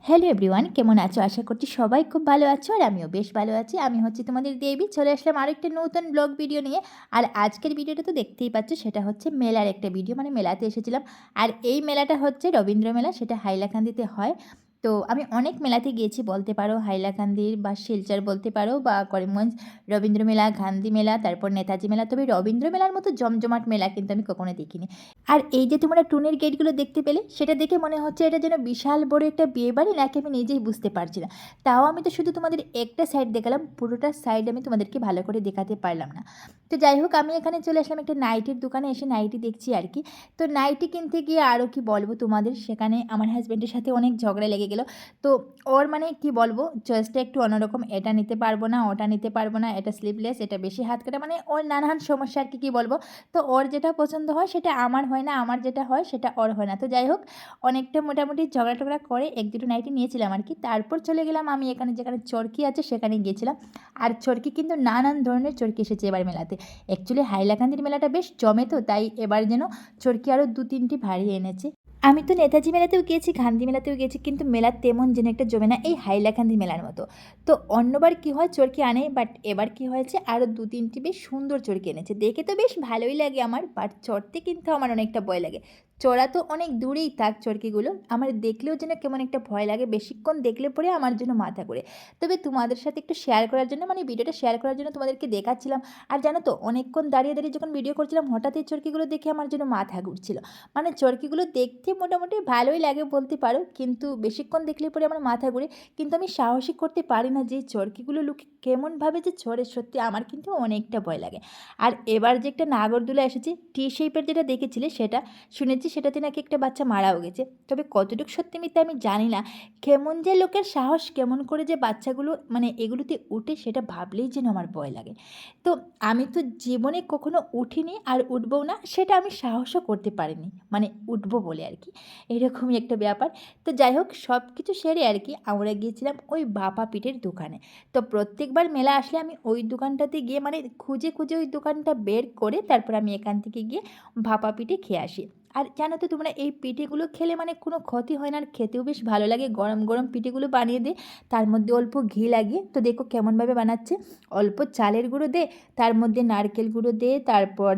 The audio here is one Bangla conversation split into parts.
হ্যালো এভরিওয়ান, কেমন আছো? আশা করছি সবাই খুব ভালো আছো আর আমিও বেশ ভালো আছি। আমি হচ্ছি তোমাদের দেবী, চলে আসলাম আরেকটা নতুন ব্লগ ভিডিও নিয়ে। আর আজকের ভিডিওটা তো দেখতেই পাচ্ছ, সেটা হচ্ছে মেলার একটা ভিডিও, মানে মেলাতে এসেছিলাম। আর এই মেলাটা হচ্ছে রবীন্দ্র মেলা, সেটা হাইলাকান্দিতে হয়। তো আমি অনেক মেলাতে গিয়েছি বলতে পারো, হাইলাকান্দির বা শিলচর বলতে পারো, বা করিমগঞ্জ রবীন্দ্র মেলা, গান্ধী মেলা, তারপর নেতাজি মেলা। তবে রবীন্দ্র মেলার মতো জমজমাট মেলা কিন্তু আমি কখনো দেখিনি। আর এই যে তোমরা টুনির গেটগুলো দেখতে পেলে, সেটা দেখে মনে হচ্ছে এটা যেন বিশাল বড় একটা বিয়ে বাড়ি, নাকি আমি নিজেই বুঝতে পারছি না। তাও আমি তো শুধু তোমাদের একটা সাইড দেখালাম, পুরোটা সাইড আমি তোমাদেরকে ভালো করে দেখাতে পারলাম না। তো যাই হোক, আমি এখানে চলে আসলাম একটা নাইটির দোকানে, এসে নাইটি দেখছি আর কি। তো নাইটি কিনতে গিয়ে আরও কি বলবো তোমাদের, সেখানে আমার হাজব্যান্ডের সাথে অনেক ঝগড়া লেগে গেলো। তো ওর মানে কি বলবো, চয়েসটা একটু অন্যরকম, এটা নিতে পারবো না, ওটা নিতে পারবো না, এটা স্লিভলেস, এটা বেশি হাত কাটা, মানে ওর নানান সমস্যা আর কি বলবো। তো ওর যেটা পছন্দ হয় সেটা আমার হয় না, আমার যেটা হয় সেটা ওর হয় না। তো যাই হোক, অনেকটা মোটামুটি ঝগড়া টগড়া করে এক দুটো নাইটি নিয়েছিলাম আর কি। তারপর চলে গেলাম আমি এখানে, যেখানে চরকি আছে সেখানে গিয়েছিলাম। আর চরকি কিন্তু নানান ধরনের চরকি এসেছে এবার মেলাতে। অ্যাকচুয়ালি হাইলাকান্দির মেলাটা বেশ জমে, তো তাই এবার যেন চরকি আরও 2-3টি ভারী এনেছে। আমি তো নেতাজি মেলাতেও গিয়েছি, গান্ধী মেলাতেও গিয়েছি, কিন্তু মেলা তেমন যেন একটা জমে না এই হাইলাকান্দি মেলার মতো। তো অন্যবার কি হয়, চরকি আনে, বাট এবার কি হয়েছে, আরও 2-3টি বেশ সুন্দর চরকি এনেছে। দেখে তো বেশ ভালোই লাগে আমার, বাট চড়তে কিন্তু আমার অনেকটা ভয় লাগে। চড়া তো অনেক দূরেই থাক চরকিগুলো, আমার দেখলেও যেন কেমন একটা ভয় লাগে, বেশিক্ষণ দেখলে পরে আমার জন্য মাথা ঘোরে। তবে তোমাদের সাথে একটু শেয়ার করার জন্য, মানে ভিডিওটা শেয়ার করার জন্য তোমাদেরকে দেখাচ্ছিলাম। আর জানো তো, অনেকক্ষণ দাঁড়িয়ে দাঁড়িয়ে যখন ভিডিও করছিলাম, হঠাৎ এই চরকিগুলো দেখে আমার জন্য মাথা ঘুরছিল। মানে চরকিগুলো দেখতে মোটামুটি ভালোই লাগে বলতে পারো, কিন্তু বেশিক্ষণ দেখলে পরে আমার মাথা ঘুরে। কিন্তু আমি সাহসী করতে পারি না যে চরকিগুলো লুকে কেমনভাবে যে চড়ে, সত্যি আমার কিন্তু অনেকটা ভয় লাগে। আর এবার যে একটা নাগরদোলা এসেছে টি শেপের, যেটা দেখেছিলে, সেটা শুনেছি সেটাতে নাকি একটা বাচ্চা মারাও গেছে। তবে কতটুকু সত্যি মিথ্যা আমি জানি না। কেমন যে লোকের সাহস, কেমন করে যে বাচ্চাগুলো মানে এগুলোতে উঠে, সেটা ভাবলেই যেন আমার ভয় লাগে। তো আমি তো জীবনে কখনো উঠিনি আর উঠবও না, সেটা আমি সাহসও করতে পারিনি, মানে উঠবো বলে আর কি, এরকমই একটা ব্যাপার। তো যাই হোক, সব কিছু সেরে আর কি আমরা গিয়েছিলাম ওই ভাপা পিঠের দোকানে। তো প্রত্যেকবার মেলা আসলে আমি ওই দোকানটাতে গিয়ে, মানে খুঁজে খুঁজে ওই দোকানটা বের করে তারপর আমি এখান থেকে গিয়ে ভাপা পিঠে খেয়ে আসি। আর জানো তো তোমরা, এই পিঠেগুলো খেলে মানে কোনো ক্ষতি হয় না, আর খেতেও বেশ ভালো লাগে। গরম গরম পিঠেগুলো বানিয়ে দে, তার মধ্যে অল্প ঘি লাগিয়ে, তো দেখো কেমনভাবে বানাচ্ছে। অল্প চালের গুঁড়ো দে, তার মধ্যে নারকেল গুঁড়ো দে, তারপর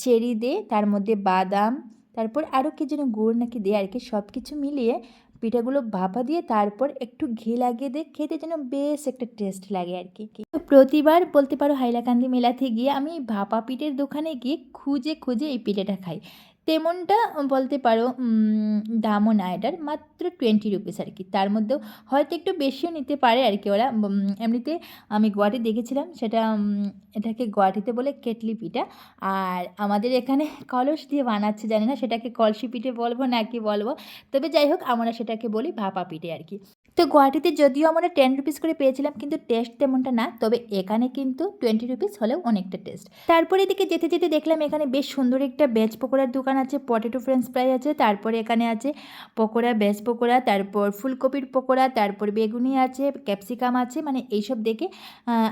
চেরি দে, তার মধ্যে বাদাম, তারপর আরও কি যেন গুড় নাকি দে আর কি, সব কিছু মিলিয়ে পিঠাগুলো ভাপা দিয়ে তারপর একটু ঘি লাগিয়ে দে, খেতে যেন বেশ একটা টেস্ট লাগে আর কি। তো প্রতিবার বলতে পারো হাইলাকান্দি মেলাতে গিয়ে আমি ভাপা পিঠের দোকানে গিয়ে খুঁজে খুঁজে এই পিঠেটা খাই। তেমনটা বলতে পারো দামও না এটার, মাত্র 20 রুপিস আর কি। তার মধ্যেও হয়তো একটু বেশিও নিতে পারে আর কি ওরা। এমনিতে আমি গুয়াহাটি দেখেছিলাম, সেটা এটাকে গুয়াহাটিতে বলে কেটলি পিঠা। আর আমাদের এখানে কলস দিয়ে বানাচ্ছে, জানি না সেটাকে কলসি পিঠে বলবো নাকি বলবো। তবে যাই হোক, আমরা সেটাকে বলি ভাপা পিঠে আর কি। তো গুয়াহাটিতে যদিও আমরা 10 রুপিস করে পেয়েছিলাম, কিন্তু টেস্ট তেমনটা না। তবে এখানে কিন্তু 20 রুপিস হলেও অনেকটা টেস্ট। তারপরে এদিকে যেতে যেতে দেখলাম এখানে বেশ সুন্দর একটা ভেজ পকোড়ার দোকান আছে, পটেটো ফ্রেঞ্চ ফ্রাই আছে, তারপরে এখানে আছে পকোড়া, ভেজ পকোড়া, তারপর ফুলকপির পকোড়া, তারপর বেগুনি আছে, ক্যাপসিকাম আছে, মানে এইসব দেখে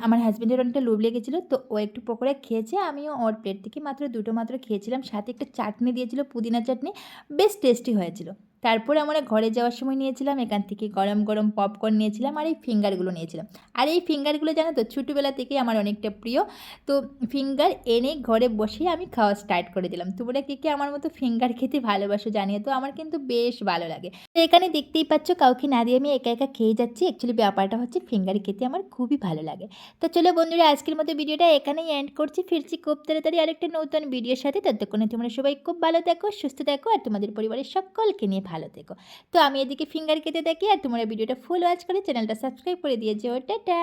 আমার হাজব্যান্ডের অনেকটা লোভ লেগেছিলো। তো ও একটু পকোড়া খেয়েছে, আমিও ওর প্লেট থেকে মাত্র দুটো মাত্র খেয়েছিলাম। সাথে একটা চাটনি দিয়েছিল, পুদিনা চাটনি, বেশ টেস্টি হয়েছিল। তারপরে আমরা ঘরে যাওয়ার সময় নিয়েছিলাম এখান থেকে গরম গরম পপকর্ন নিয়েছিলাম, আর এই ফিঙ্গারগুলো নিয়েছিলাম। আর এই ফিঙ্গারগুলো জানো তো, ছোটোবেলা থেকেই আমার অনেকটা প্রিয়। তো ফিঙ্গার এনে ঘরে বসেই আমি খাওয়া স্টার্ট করে দিলাম। তোমরা কে কে আমার মতো ফিঙ্গার খেতে ভালোবাসো জানিয়ে, তো আমার কিন্তু বেশ ভালো লাগে। তো এখানে দেখতেই পাচ্ছ, কাউকে না দিয়ে আমি একা একা খেয়ে যাচ্ছি। অ্যাকচুয়ালি ব্যাপারটা হচ্ছে, ফিঙ্গার খেতে আমার খুবই ভালো লাগে। তো চলো বন্ধুরা, আজকের মতো ভিডিওটা এখানেই এন্ড করছি। ফিরছি খুব তাড়াতাড়ি আরেকটা নতুন ভিডিওর সাথে। ততক্ষণে তোমরা সবাই খুব ভালো থাকো, সুস্থ থাকো, আর তোমাদের পরিবারের সকলকে নিয়ে ভালো থেকো। তো আমি এদিকে ফিঙ্গার খেতে থাকি, আর তোমরা ভিডিওটা ফুল ওয়াচ করে চ্যানেলটা সাবস্ক্রাইব করে দিয়েছো। টাটা।